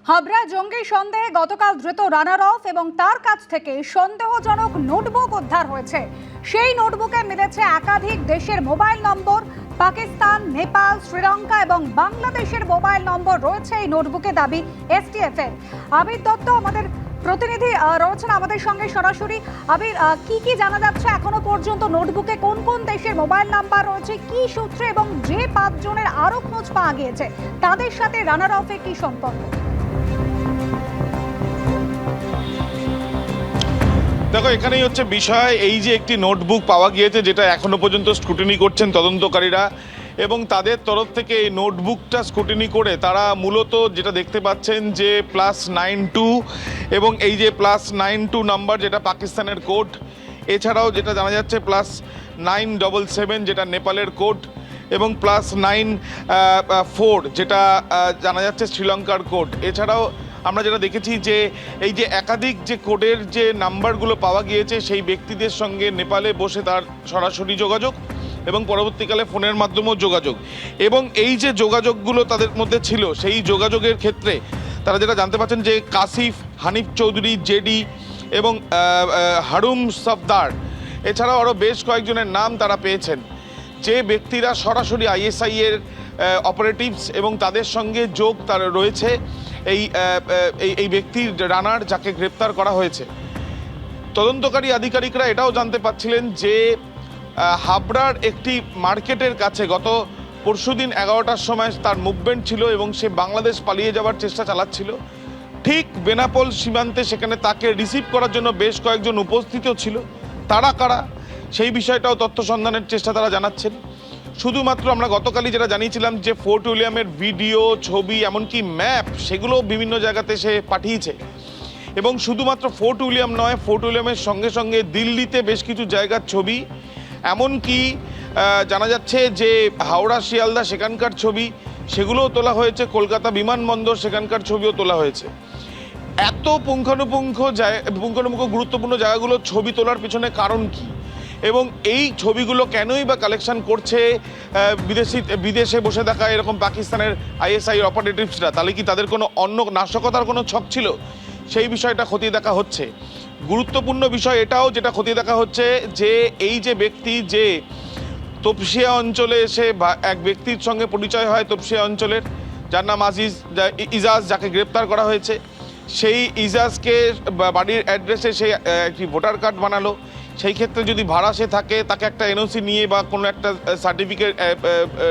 হাবড়া জঙ্গি সন্দেহে গতকাল ধৃত রানার অফ এবং তার কাছ থেকে সন্দেহজনক নোটবুক উদ্ধার হয়েছে। সেই নোটবুকে মিলেছে একাধিক দেশের মোবাইল নম্বর। পাকিস্তান, নেপাল, শ্রীলঙ্কা এবং বাংলাদেশের মোবাইল নম্বর রয়েছে এই নোটবুকে, দাবি এসটিএফ এর। আবির দত্ত আমাদের প্রতিনিধি রয়েছেন আমাদের সঙ্গে সরাসরি। আবির, কি জানা যাচ্ছে এখনো পর্যন্ত? নোটবুকে কোন কোন দেশের মোবাইল নাম্বার রয়েছে, কি সূত্রে, এবং যে 5 জনের আরো খোঁজ পাওয়া গিয়েছে তাদের সাথে রানার অফের কি সম্পর্ক? দেখো, এখানেই হচ্ছে বিষয়। এই যে একটি নোটবুক পাওয়া গিয়েছে, যেটা এখনো পর্যন্ত স্ক্রুটিনি করছেন তদন্তকারীরা, এবং তাদের তরফ থেকে এই নোটবুকটা স্ক্রুটিনি করে তারা মূলত যেটা দেখতে পাচ্ছেন যে +92 এবং এই যে +92 নাম্বার যেটা পাকিস্তানের কোড, এছাড়াও যেটা জানা যাচ্ছে +977 যেটা নেপালের কোড, এবং +94 যেটা জানা যাচ্ছে শ্রীলঙ্কার কোড। এছাড়াও আমরা যেটা দেখেছি যে এই যে একাধিক যে কোডের যে নাম্বারগুলো পাওয়া গিয়েছে, সেই ব্যক্তিদের সঙ্গে নেপালে বসে তার সরাসরি যোগাযোগ এবং পরবর্তীকালে ফোনের মাধ্যমেও যোগাযোগ, এবং এই যে যোগাযোগগুলো তাদের মধ্যে ছিল, সেই যোগাযোগের ক্ষেত্রে তারা যেটা জানতে পারছেন যে কাসিফ, হানিফ চৌধুরী, জেডি এবং হারুম সফদার, এছাড়াও আরও বেশ কয়েকজনের নাম তারা পেয়েছেন, যে ব্যক্তিরা সরাসরি আইএসআই এর অপারেটিভস, এবং তাদের সঙ্গে যোগ তার রয়েছে এই ব্যক্তির রানার, যাকে গ্রেপ্তার করা হয়েছে। তদন্তকারী আধিকারিকরা এটাও জানতে পারছিলেন যে হাবড়ার একটি মার্কেটের কাছে গত পরশুদিন 11টার সময় তার মুভমেন্ট ছিল এবং সে বাংলাদেশ পালিয়ে যাওয়ার চেষ্টা চালাচ্ছিল। ঠিক বেনাপোল সীমান্তে সেখানে তাকে রিসিভ করার জন্য বেশ কয়েকজন উপস্থিতও ছিল। তারা কারা সেই বিষয়টাও তথ্য সন্ধানের চেষ্টা তারা জানাচ্ছেন। শুধুমাত্র আমরা গতকালই যেটা জানিয়েছিলাম যে ফোর্ট উইলিয়ামের ভিডিও, ছবি, এমনকি ম্যাপ, সেগুলো বিভিন্ন জায়গাতে সে পাঠিয়েছে। এবং শুধুমাত্র ফোর্ট উইলিয়াম নয়, ফোর্ট উইলিয়ামের সঙ্গে সঙ্গে দিল্লিতে বেশ কিছু জায়গার ছবি, এমনকি জানা যাচ্ছে যে হাওড়া শিয়ালদা সেখানকার ছবি, সেগুলোও তোলা হয়েছে। কলকাতা বিমানবন্দর সেখানকার ছবিও তোলা হয়েছে। এত পুঙ্খানুপুঙ্খ গুরুত্বপূর্ণ জায়গাগুলো ছবি তোলার পিছনে কারণ কি, এবং এই ছবিগুলো কেনই বা কালেকশন করছে বিদেশে বসে থাকা এরকম পাকিস্তানের আইএসআই অপারেটিভসরা? তাহলে কি তাদের কোনো অন্য নাশকতার কোনো ছক ছিল? সেই বিষয়টা খতিয়ে দেখা হচ্ছে। গুরুত্বপূর্ণ বিষয় এটাও যেটা খতিয়ে দেখা হচ্ছে যে এই যে ব্যক্তি, যে তপসিয়া অঞ্চলে এসে এক ব্যক্তির সঙ্গে পরিচয় হয় তপসিয়া অঞ্চলের, যার নাম ইজাজ, যাকে গ্রেপ্তার করা হয়েছে, সেই ইজাজকে বাড়ির অ্যাড্রেসে সে একটি ভোটার কার্ড বানালো। সেই ক্ষেত্রে যদি ভাড়া সে থাকে, তাকে একটা এনওসি নিয়ে বা কোনো একটা সার্টিফিকেট,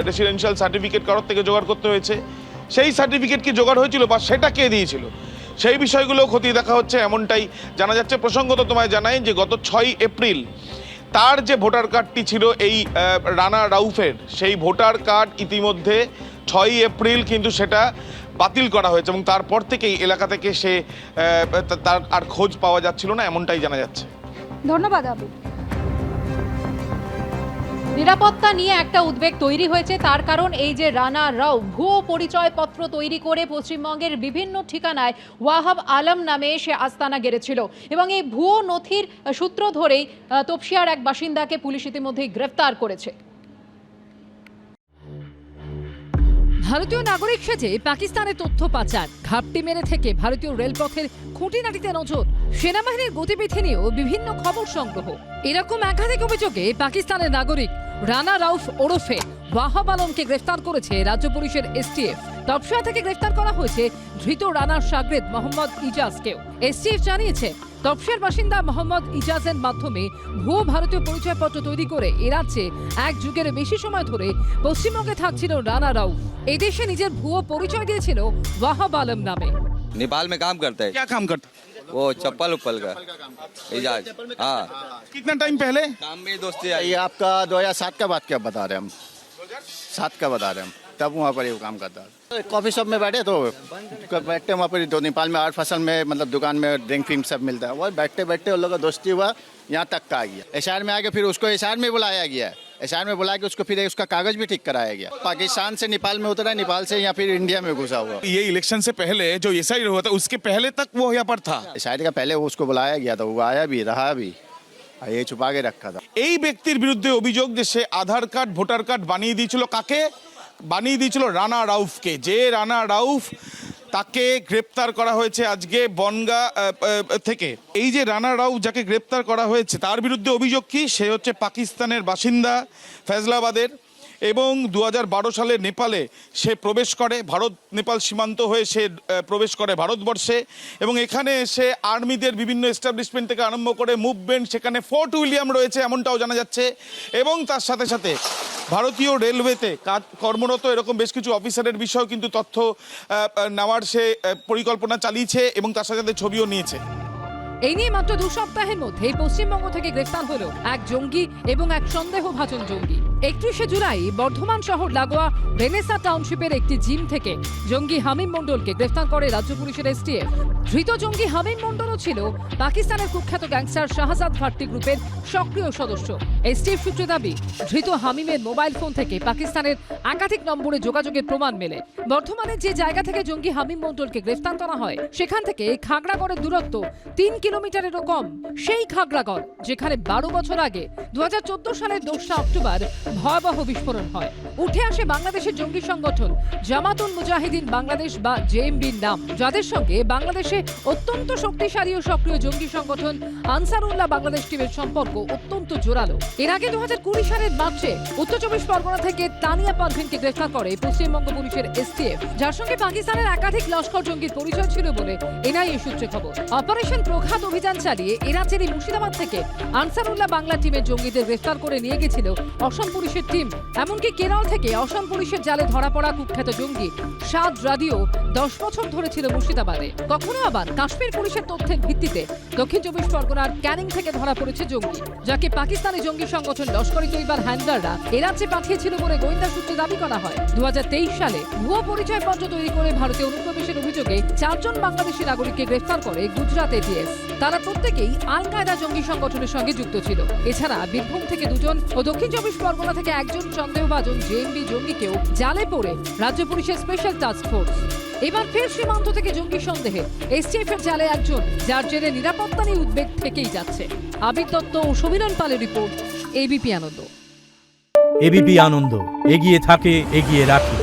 রেসিডেন্সিয়াল সার্টিফিকেট কারোর থেকে জোগাড় করতে হয়েছে। সেই সার্টিফিকেট কি জোগাড় হয়েছিল বা সেটা কে দিয়েছিল, সেই বিষয়গুলো খতিয়ে দেখা হচ্ছে, এমনটাই জানা যাচ্ছে। প্রসঙ্গত তোমায় জানাই যে গত 6 এপ্রিল তার যে ভোটার কার্ডটি ছিল এই রানা রাউফের, সেই ভোটার কার্ড ইতিমধ্যে 6 এপ্রিল কিন্তু সেটা বাতিল করা হয়েছে, এবং তারপর থেকেই এলাকা থেকে সে তার আর খোঁজ পাওয়া যাচ্ছিল না, এমনটাই জানা যাচ্ছে। ধন্যবাদ আবির। নিরাপত্তা নিয়ে একটা উদ্বেগ তৈরি হয়েছে, তার কারণ এই যে রানা রাও ভুয়ো পরিচয়পত্র তৈরি করে পশ্চিমবঙ্গের বিভিন্ন ঠিকানায় ওয়াহাব আলম নামে সে আস্তানা গেড়েছিল, এবং এই ভুয়ো নথির সূত্র ধরেই তপসিয়ার এক বাসিন্দাকে পুলিশ ইতিমধ্যেই গ্রেফতার করেছে। ভারতীয় নাগরিক সেজে পাকিস্তানের তথ্য পাচার, ঘাপটি মেরে থেকে ভারতীয় রেলপথের খুঁটিনাটিতে নজর, সেনাবাহিনীর গতিবিধি নিয়েও বিভিন্ন খবর সংগ্রহ। এরকম একাধিক অভিযোগে পাকিস্তানের নাগরিক রানা রাউফ ওরফে ওয়াহাব আলমকে গ্রেফতার করেছে রাজ্য পুলিশের এসটিএফ। তপসিয়া থেকে গ্রেফতার করা হয়েছে ধৃত রানার শাগরেদ মোহাম্মদ ইজাজকেও। এসটিএফ জানিয়েছে তপসিয়ার বাসিন্দা মোহাম্মদ ইজাজের মাধ্যমে ভুয়ো ভারতীয় পরিচয়পত্র তৈরি করে এ রাজ্যে এক যুগের বেশি সময় ধরে পশ্চিমবঙ্গে থাকছিল রানা রাউফ। এদেশে নিজের ভুয়ো পরিচয় দিয়েছিল ওয়াহাব আলম নামে। नेपाल में काम करता है। क्या काम करता? वो चप्पल उप्पल का इजाज। हाँ, कितना टाइम पहले? काम में दोस्ती आई। ये आपका 2007 का बात क्या बता रहे हैं हम? 7 का बता रहे हैं हम, तब वहाँ पर ये काम करता है। कॉफ़ी शॉप में बैठे तो बैठते वहाँ पर, तो नेपाल में 8 फसल में मतलब दुकान में ड्रिंक फिंक सब मिलता है। वो बैठते बैठते उन लोगों का दोस्ती हुआ, यहाँ तक का आ गया। एशआर में आके फिर उसको एशआर में बुलाया गया है। एशआर में बुला के उसको फिर उसका कागज भी ठीक कराया गया। पाकिस्तान से नेपाल में उतरा, नेपाल से यहाँ फिर इंडिया में घुसा हुआ। ये इलेक्शन से पहले जो एसआई हुआ था, उसके पहले तक वो यहाँ पर था। एशआर का पहले उसको बुलाया गया था, वो आया भी, रहा भी, ये छुपा के रखा था। এই ব্যক্তির বিরুদ্ধে অভিযোগ যে সে আধার কার্ড, ভোটার কার্ড বানিয়ে দিয়েছিল কাকে? বানিয়ে দিয়েছিল রানা রাউফকে, যে রানা রাউফ তাকে গ্রেপ্তার করা হয়েছে আজকে বনগাঁ থেকে। এই যে রানা রাউফ যাকে গ্রেপ্তার করা হয়েছে তার বিরুদ্ধে অভিযোগ কি, সে হচ্ছে পাকিস্তানের বাসিন্দা ফৈজলাবাদের, এবং 2012 সালে নেপালে সে প্রবেশ করে, ভারত নেপাল সীমান্ত হয়ে সে প্রবেশ করে ভারতবর্ষে, এবং এখানে এসে আর্মিদের বিভিন্ন এস্টাবলিশমেন্ট থেকে আরম্ভ করে মুভমেন্ট, সেখানে ফোর্ট উইলিয়াম রয়েছে এমনটাও জানা যাচ্ছে, এবং তার সাথে সাথে ভারতীয় রেলওয়েতে কর্মরত এরকম বেশ কিছু অফিসারের বিষয়েও কিন্তু তথ্য নেওয়ার সে পরিকল্পনা চালিয়েছে, এবং তার সাথে সাথে ছবিও নিয়েছে। এই নিয়ে মাত্র 2 সপ্তাহের মধ্যেই পশ্চিমবঙ্গ থেকে গ্রেফতার হলো এক জঙ্গি এবং এক সন্দেহভাজন জঙ্গি। 31শে জুলাই বর্ধমান শহর লাগোয়া রেনেসা টাউনশিপের একটি জিম থেকে জঙ্গি হামিম মণ্ডলকে গ্রেফতার করে রাজ্য পুলিশের এসটিএফ। ধৃত জঙ্গি হামিম মণ্ডলও ছিল পাকিস্তানের কুখ্যাত গ্যাংস্টার শাহজাদ ভাট্টি গ্রুপের সক্রিয় সদস্য। এসটিএফ সূত্রে দাবি, ধৃত হামিমের মোবাইল ফোন থেকে পাকিস্তানের একাধিক নম্বরে যোগাযোগের প্রমাণ মেলে। বর্ধমানের যে জায়গা থেকে জঙ্গি হামিম মণ্ডলকে গ্রেফতার করা হয় সেখান থেকে খাগড়াগড়ের দূরত্ব 3 কিলোমিটারেরও কম। সেই খাগড়াগড় যেখানে 12 বছর আগে 2014 সালের 2 অক্টোবর ভয়াবহ বিস্ফোরণ হয়। উঠে আসে বাংলাদেশের জঙ্গি সংগঠন জামাতুল মুজাহিদিন বাংলাদেশ বা জেএমবির নাম, যাদের সঙ্গে বাংলাদেশে অত্যন্ত শক্তিশালী ও সক্রিয় জঙ্গি সংগঠন আনসারুল্লাহ বাংলাদেশ টিমের সম্পর্ক অত্যন্ত জোরালো। এর আগে 2020 সালের মার্চে উত্তর 24 পরগনা থেকে তানিয়া পারভিনকে গ্রেফতার করে পশ্চিমবঙ্গ পুলিশের এসটিএফ, যার সঙ্গে পাকিস্তানের একাধিক লস্কর জঙ্গির পরিচয় ছিল বলে এনআইএ সূত্রে খবর। অপারেশন প্রঘাত অভিযান চালিয়ে এ রাজ্যের মুর্শিদাবাদ থেকে আনসারুল্লাহ বাংলা টিমের জঙ্গিদের গ্রেফতার করে নিয়ে গেছিল অসম পুলিশের টিম। এমনকি কেরল থেকে অসম পুলিশের জালে ধরা পড়া কুখ্যাত জঙ্গি সাদ রাদিও 10 বছর ধরে ছিল মুর্শিদাবাদে। কখনো আবার কাশ্মীর পুলিশের তথ্যের ভিত্তিতে দক্ষিণ 24 পরগনার ক্যানিং থেকে ধরা পড়েছে জঙ্গি, যাকে পাকিস্তানি জঙ্গি সংগঠন লস্কর-ই তৈবার হ্যান্ডলাররা এ রাজ্যে পাঠিয়েছিল বলে গোয়েন্দা সূত্রে দাবি করা হয়। 2023 সালে ভুয়ো পরিচয়পত্র তৈরি করে ভারতে অনুপ্রবেশের অভিযোগে 4 জন বাংলাদেশি নাগরিককে গ্রেফতার করে গুজরাট এটিএস। তারা প্রত্যেকেই আল কায়দা জঙ্গি সংগঠনের সঙ্গে যুক্ত ছিল। এছাড়া বীরভূম থেকে 2 জন ও দক্ষিণ 24 পরগনা থেকে 1 জন সন্দেহভাজন জেএমবি জঙ্গিকেও জালে পড়ে রাজ্য পুলিশের স্পেশাল টাস্ক ফোর্স। এবার ফের সীমান্ত থেকে জঙ্গি সন্দেহে এসটিএফের জালে 1 জন, যার জেরে নিরাপত্তা নিয়ে উদ্বেগ থেকেই যাচ্ছে। আবির দত্ত ও সমীরণ পালের রিপোর্ট, এবিপি আনন্দ। এবিপি আনন্দ, এগিয়ে থাকে, এগিয়ে রাখে।